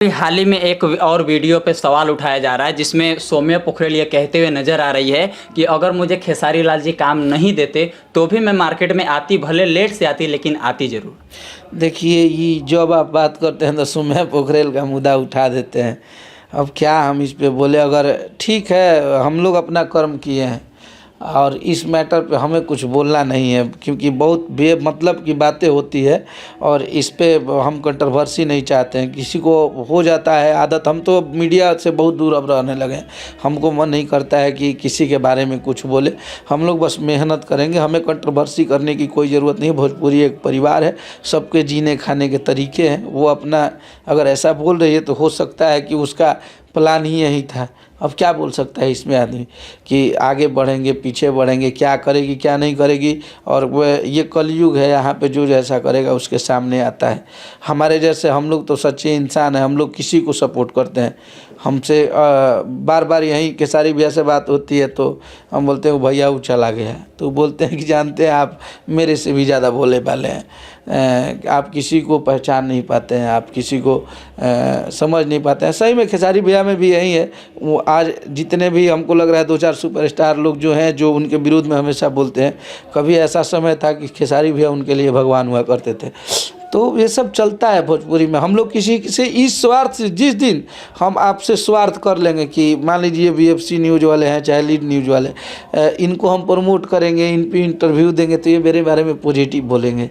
हाल ही में एक और वीडियो पे सवाल उठाया जा रहा है जिसमें सौम्या पोखरेल ये कहते हुए नजर आ रही है कि अगर मुझे खेसारी लाल जी काम नहीं देते तो भी मैं मार्केट में आती, भले लेट से आती लेकिन आती ज़रूर। देखिए, ये जब आप बात करते हैं तो सौम्या पोखरेल का मुद्दा उठा देते हैं। अब क्या हम इस पे बोले। अगर ठीक है, हम लोग अपना कर्म किए हैं और इस मैटर पे हमें कुछ बोलना नहीं है, क्योंकि बहुत बेमतलब की बातें होती है और इस पे हम कंट्रोवर्सी नहीं चाहते हैं। किसी को हो जाता है आदत। हम तो मीडिया से बहुत दूर अब रहने लगे हैं। हमको मन नहीं करता है कि किसी के बारे में कुछ बोले। हम लोग बस मेहनत करेंगे, हमें कंट्रोवर्सी करने की कोई ज़रूरत नहीं है। भोजपुरी एक परिवार है, सबके जीने खाने के तरीके हैं। वो अपना अगर ऐसा बोल रही है तो हो सकता है कि उसका प्लान ही यही था। अब क्या बोल सकता है इसमें आदमी कि आगे बढ़ेंगे पीछे बढ़ेंगे, क्या करेगी क्या नहीं करेगी। और वह ये कलयुग है, यहाँ पे जो जैसा करेगा उसके सामने आता है। हमारे जैसे हम लोग तो सच्चे इंसान हैं, हम लोग किसी को सपोर्ट करते हैं। हमसे बार बार यहीं खेसारी भैया से बात होती है तो हम बोलते हैं वो भैया वो चला गया, तो बोलते हैं कि जानते हैं आप मेरे से भी ज़्यादा भोले भाले हैं। आप किसी को पहचान नहीं पाते हैं, आप किसी को समझ नहीं पाते हैं। सही में खेसारी भैया में भी यही है। वो आज जितने भी हमको लग रहा है 2-4 सुपरस्टार लोग जो हैं, जो उनके विरोध में हमेशा बोलते हैं, कभी ऐसा समय था कि खेसारी भैया उनके लिए भगवान हुआ करते थे। तो ये सब चलता है भोजपुरी में। हम लोग किसी से इस स्वार्थ से, जिस दिन हम आपसे स्वार्थ कर लेंगे कि मान लीजिए बीएफसी न्यूज़ वाले हैं चाहे लीड न्यूज़ वाले, इनको हम प्रमोट करेंगे, इन पे इंटरव्यू देंगे तो ये मेरे बारे में पॉजिटिव बोलेंगे,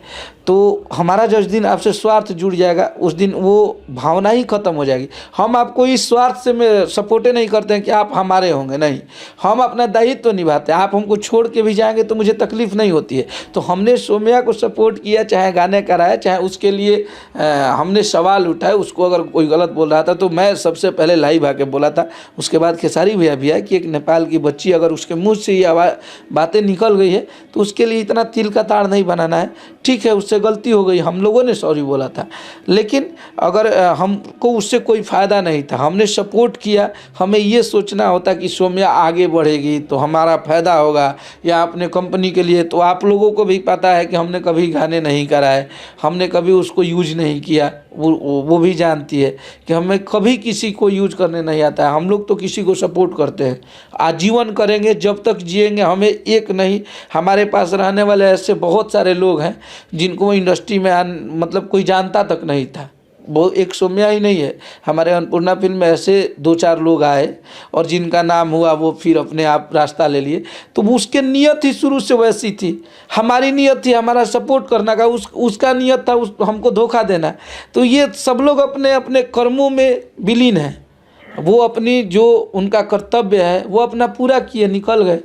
तो हमारा जिस दिन आपसे स्वार्थ जुड़ जाएगा उस दिन वो भावना ही ख़त्म हो जाएगी। हम आपको इस स्वार्थ से में सपोर्टे नहीं करते हैं कि आप हमारे होंगे, नहीं। हम अपना दायित्व तो निभाते हैं। आप हमको छोड़ के भी जाएंगे तो मुझे तकलीफ़ नहीं होती है। तो हमने सौम्या को सपोर्ट किया, चाहे गाने कराए, चाहे उसके लिए हमने सवाल उठाए। उसको अगर कोई गलत बोल रहा था तो मैं सबसे पहले लाइव आके बोला था। उसके बाद खेसारी भैया भी आए कि एक नेपाल की बच्ची अगर उसके मुँह से ये बातें निकल गई है तो उसके लिए इतना तिल का ताड़ नहीं बनाना है। ठीक है, उससे गलती हो गई, हम लोगों ने सॉरी बोला था, लेकिन अगर हमको उससे कोई फ़ायदा नहीं था, हमने सपोर्ट किया। हमें ये सोचना होता कि सौम्या आगे बढ़ेगी तो हमारा फ़ायदा होगा, या अपने कंपनी के लिए। तो आप लोगों को भी पता है कि हमने कभी गाने नहीं कराए, हमने कभी उसको यूज नहीं किया। वो भी जानती है कि हमें कभी किसी को यूज करने नहीं आता है। हम लोग तो किसी को सपोर्ट करते हैं, आजीवन करेंगे, जब तक जिएंगे। हमें एक नहीं, हमारे पास रहने वाले ऐसे बहुत सारे लोग हैं जिनको इंडस्ट्री में मतलब कोई जानता तक नहीं था। वो एक सौम्या ही नहीं है, हमारे अन्नपूर्णा फिल्म में ऐसे 2-4 लोग आए और जिनका नाम हुआ वो फिर अपने आप रास्ता ले लिए। तो उसके नियत ही शुरू से वैसी थी। हमारी नियत थी हमारा सपोर्ट करना का, उसका नियत था हमको धोखा देना। तो ये सब लोग अपने अपने कर्मों में विलीन हैं। वो अपनी जो उनका कर्तव्य है वो अपना पूरा किए, निकल गए।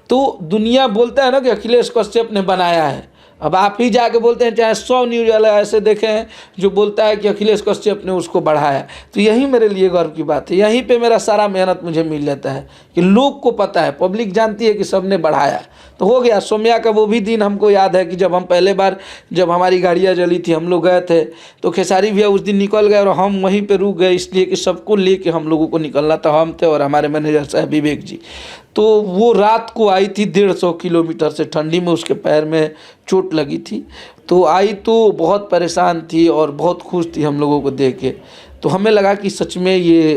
तो दुनिया बोलता है ना कि अखिलेश कश्यप ने बनाया है। अब आप ही जाके बोलते हैं, चाहे 100 न्यूज़ वाला ऐसे देखे हैं जो बोलता है कि अखिलेश कश्यप ने उसको बढ़ाया। तो यही मेरे लिए गर्व की बात है। यहीं पे मेरा सारा मेहनत मुझे मिल जाता है कि लोग को पता है, पब्लिक जानती है कि सबने बढ़ाया। तो हो गया। सौम्या का वो भी दिन हमको याद है कि जब हम पहले बार, जब हमारी गाड़ियाँ जली थी, हम लोग गए थे तो खेसारी भैया उस दिन निकल गए और हम वहीं पर रुक गए, इसलिए कि सबको लेके हम लोगों को निकलना था। हम थे और हमारे मैनेजर साहब विवेक जी। तो वो रात को आई थी 150 किलोमीटर से, ठंडी में उसके पैर में चोट लगी थी। तो आई तो बहुत परेशान थी और बहुत खुश थी हम लोगों को देख के। तो हमें लगा कि सच में ये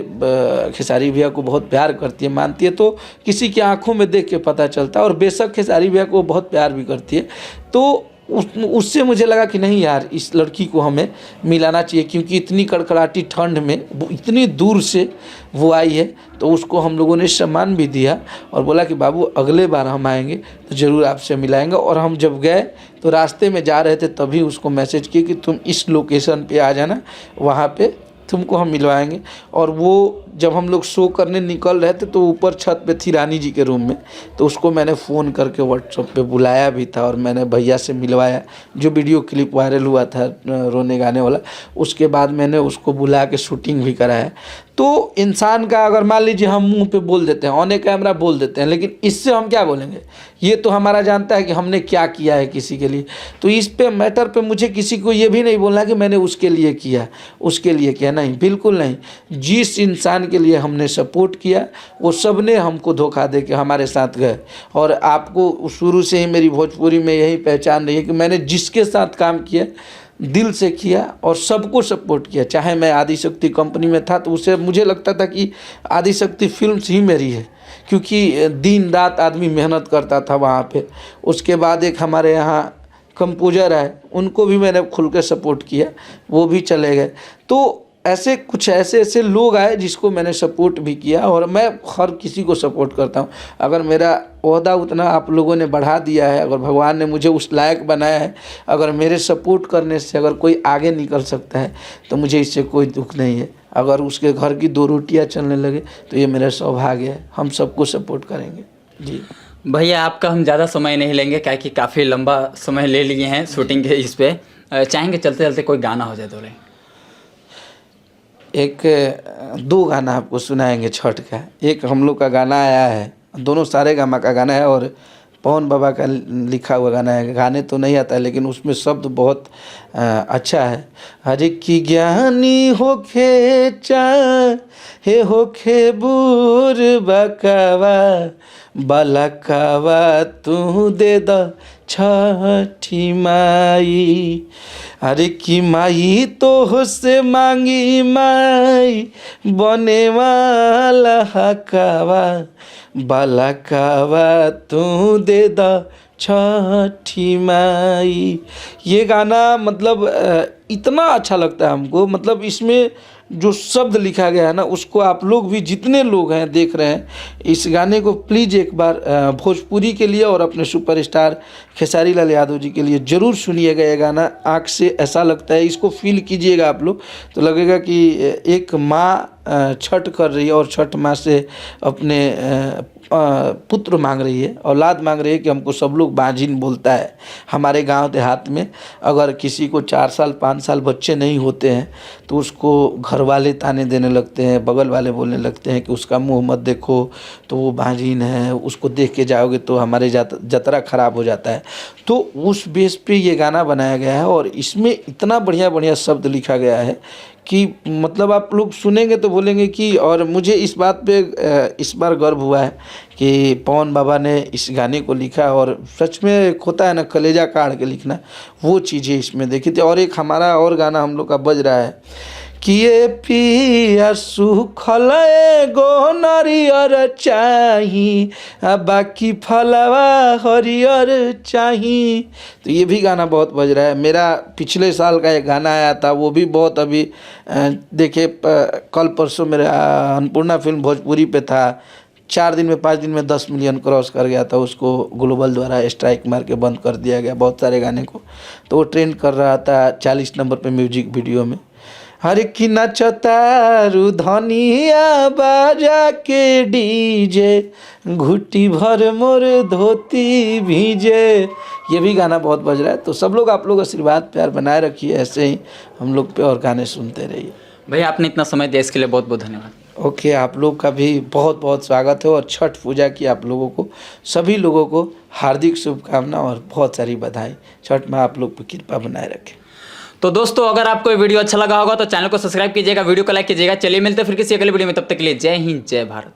खेसारी भैया को बहुत प्यार करती है, मानती है। तो किसी की आंखों में देख के पता चलता है। और बेशक खेसारी भैया को बहुत प्यार भी करती है। तो उससे मुझे लगा कि नहीं यार, इस लड़की को हमें मिलाना चाहिए, क्योंकि इतनी कड़कड़ाती ठंड में इतनी दूर से वो आई है। तो उसको हम लोगों ने सम्मान भी दिया और बोला कि बाबू अगले बार हम आएंगे तो ज़रूर आपसे मिलाएंगे। और हम जब गए तो रास्ते में जा रहे थे तभी उसको मैसेज किए कि तुम इस लोकेशन पे आ जाना, वहाँ पे तुमको हम मिलवाएंगे। और वो जब हम लोग शो करने निकल रहे थे तो ऊपर छत पे थी रानी जी के रूम में। तो उसको मैंने फ़ोन करके व्हाट्सएप पे बुलाया भी था और मैंने भैया से मिलवाया, जो वीडियो क्लिप वायरल हुआ था रोने गाने वाला। उसके बाद मैंने उसको बुला के शूटिंग भी कराया। तो इंसान का अगर मान लीजिए हम मुंह पे बोल देते हैं, ऑन कैमरा बोल देते हैं, लेकिन इससे हम क्या बोलेंगे? ये तो हमारा जानता है कि हमने क्या किया है किसी के लिए। तो इस पे मैटर पे मुझे किसी को ये भी नहीं बोलना कि मैंने उसके लिए किया, उसके लिए किया, नहीं, बिल्कुल नहीं। जिस इंसान के लिए हमने सपोर्ट किया वो सब ने हमको धोखा दे के हमारे साथ गए। और आपको शुरू से ही मेरी भोजपुरी में यही पहचान रही है कि मैंने जिसके साथ काम किया दिल से किया और सबको सपोर्ट किया। चाहे मैं आदिशक्ति कंपनी में था तो उसे मुझे लगता था कि आदिशक्ति फिल्म्स ही मेरी है, क्योंकि दिन रात आदमी मेहनत करता था वहाँ पे। उसके बाद एक हमारे यहाँ कंपोजर है, उनको भी मैंने खुल के सपोर्ट किया, वो भी चले गए। तो ऐसे कुछ ऐसे लोग आए जिसको मैंने सपोर्ट भी किया, और मैं हर किसी को सपोर्ट करता हूँ। अगर मेरा ओहदा उतना आप लोगों ने बढ़ा दिया है, अगर भगवान ने मुझे उस लायक बनाया है, अगर मेरे सपोर्ट करने से अगर कोई आगे निकल सकता है तो मुझे इससे कोई दुख नहीं है। अगर उसके घर की 2 रोटियाँ चलने लगे तो ये मेरा सौभाग्य है। हम सबको सपोर्ट करेंगे जी। भैया आपका हम ज़्यादा समय नहीं लेंगे, क्या कि काफ़ी लंबा समय ले लिए हैं शूटिंग के इस पे। चाहेंगे चलते चलते कोई गाना हो जाए तो रे। एक 2 गाना आपको सुनाएंगे छठ का। एक हम लोग का गाना आया है, दोनों सारेगामा का गाना है और पवन बाबा का लिखा हुआ गाना है। गाने तो नहीं आता है लेकिन उसमें शब्द बहुत अच्छा है। हरे की ज्ञानी होखे चाहे होखे बूर बकावा, बलकावा तू दे द छठी माई। अरे की माई तो से मांगी माई बने वाला हकावा, बलकावा तू दे द छठी माई। ये गाना मतलब इतना अच्छा लगता है हमको। मतलब इसमें जो शब्द लिखा गया है ना, उसको आप लोग भी जितने लोग हैं देख रहे हैं, इस गाने को प्लीज़ एक बार भोजपुरी के लिए और अपने सुपरस्टार खेसारी लाल यादव जी के लिए ज़रूर सुनिएगा। ये गाना आँख से ऐसा लगता है, इसको फील कीजिएगा आप लोग तो लगेगा कि एक माँ छठ कर रही है और छठ माँ से अपने पुत्र मांग रही है, औलाद मांग रही है कि हमको सब लोग बांझिन बोलता है। हमारे गांव देहात में अगर किसी को 4 साल 5 साल बच्चे नहीं होते हैं तो उसको घर वाले ताने देने लगते हैं, बगल वाले बोलने लगते हैं कि उसका मुंह मत देखो तो वो बांझिन है, उसको देख के जाओगे तो हमारे जतरा खराब हो जाता है। तो उस बेस पे ये गाना बनाया गया है और इसमें इतना बढ़िया बढ़िया शब्द लिखा गया है कि मतलब आप लोग सुनेंगे तो बोलेंगे कि। और मुझे इस बात पे इस बार गर्व हुआ है कि पवन बाबा ने इस गाने को लिखा, और सच में एक होता है ना कलेजा काढ़ के लिखना, वो चीज़ें इसमें देखी थी। और एक हमारा और गाना हम लोग का बज रहा है कि ये पिया सुखल एगो नरियर चाही, बाकी फलवा हरियर चाही। तो ये भी गाना बहुत बज रहा है। मेरा पिछले साल का एक गाना आया था, वो भी बहुत अभी देखिए कल परसों मेरा अन्नपूर्णा फिल्म भोजपुरी पे था, 4 दिन में 5 दिन में 10 मिलियन क्रॉस कर गया था। उसको ग्लोबल द्वारा स्ट्राइक मार के बंद कर दिया गया बहुत सारे गाने को, तो वो ट्रेंड कर रहा था 40 नंबर पे म्यूजिक वीडियो में। हर की नचतारू धनिया बाजा के डीजे, घुटी भर मोर धोती भीजे। ये भी गाना बहुत बज रहा है। तो सब लोग आप लोग आशीर्वाद प्यार बनाए रखिए, ऐसे ही हम लोग पे और गाने सुनते रहिए। भैया आपने इतना समय दिया इसके लिए बहुत बहुत धन्यवाद। ओके, आप लोग का भी बहुत बहुत स्वागत है और छठ पूजा की आप लोगों को, सभी लोगों को हार्दिक शुभकामना और बहुत सारी बधाई। छठ माँ आप लोग पर कृपा बनाए रखें। तो दोस्तों अगर आपको ये वीडियो अच्छा लगा होगा तो चैनल को सब्सक्राइब कीजिएगा, वीडियो को लाइक कीजिएगा। चलिए मिलते हैं फिर किसी अगले वीडियो में, तब तक के लिए जय हिंद जय भारत।